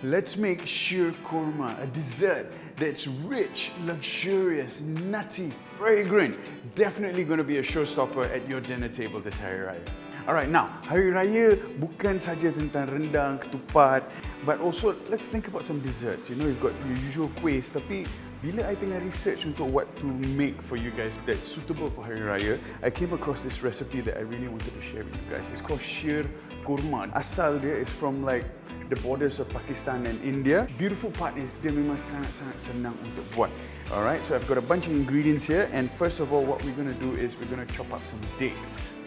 Let's make Sheer Kurma, a dessert that's rich, luxurious, nutty, fragrant. Definitely going to be a showstopper at your dinner table this Hari Raya. Alright, now, Hari Raya bukan saja tentang rendang, ketupat, but also let's think about some desserts. You know, you've got your usual kuih, tapi bila I tengah research untuk what to make for you guys that's suitable for Hari Raya, I came across this recipe that I really wanted to share with you guys. It's called Sheer Kurma. Asal dia is from like the borders of Pakistan and India. Beautiful part is dia memang sangat-sangat senang untuk buat. Alright, so I've got a bunch of ingredients here, and first of all, what we're going to do is we're going to chop up some dates.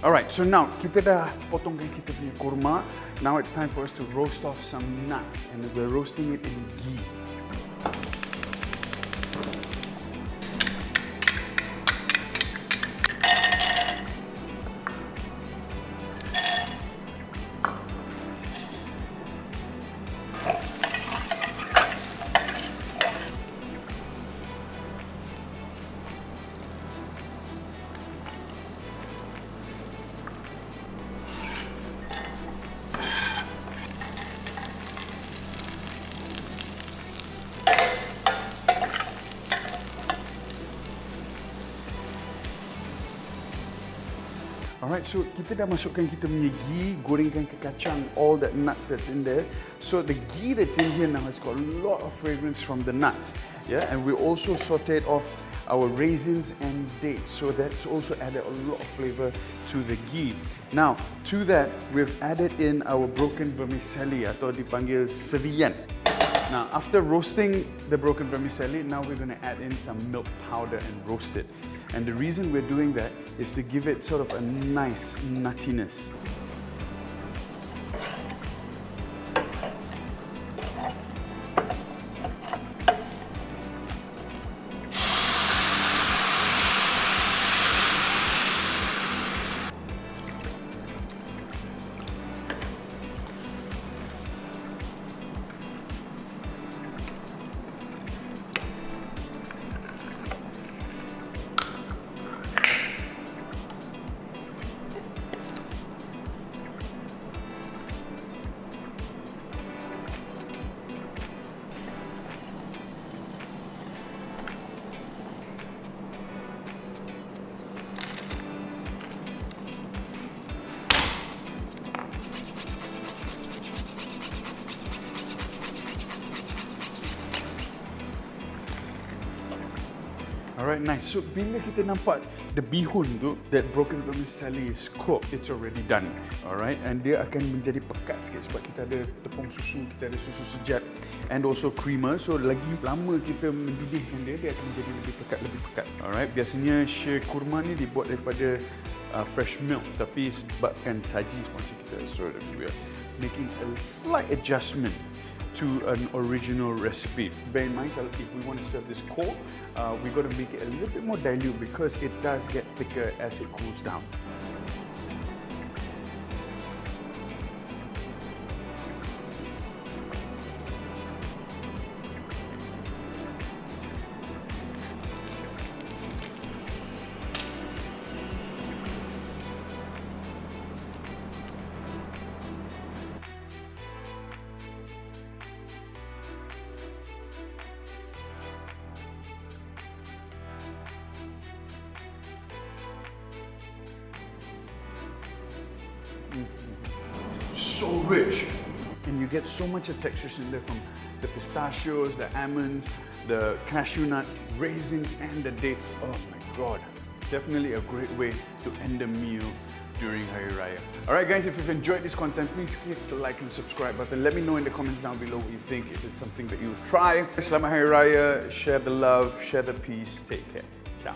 Alright, so now kita dah potongkan kita punya kurma. Now it's time for us to roast off some nuts, and we're roasting it in ghee. Alright, so kita dah masukkan kita punya ghee, gorengkan ke kacang, all that nuts that's in there. So the ghee that's in here now has got a lot of fragrance from the nuts. Yeah, and we also sauteed off our raisins and dates. So that's also added a lot of flavor to the ghee. Now, to that, we've added in our broken vermicelli atau dipanggil Seviyan. Now, after roasting the broken vermicelli, now we're going to add in some milk powder and roast it. And the reason we're doing that is to give it sort of a nice nuttiness. Alright, nice. So bila kita nampak the bihun tu, that broken vermicelli is cooked, it's already done. Alright, and dia akan menjadi pekat sikit sebab kita ada tepung susu, kita ada susu sejat, and also Krimer. So lagi lama kita mendidihkan dia, dia akan menjadi lebih pekat. Alright, biasanya Sheer Kurma ni dibuat daripada fresh milk, tapi sebabkan saji sponsor kita, so we are making a slight adjustment to an original recipe. Bear in mind, if we want to serve this cold, we've got to make it a little bit more dilute because it does get thicker as it cools down. So rich, and you get so much of textures in there from the pistachios, the almonds, the cashew nuts, raisins, and the dates. Oh my god, definitely a great way to end a meal during Hari Raya. Alright guys, if you've enjoyed this content, please click the like and subscribe button. Let me know in the comments down below what you think, if it's something that you'll try. Selamat Hari Raya, share the love, share the peace, take care. Ciao.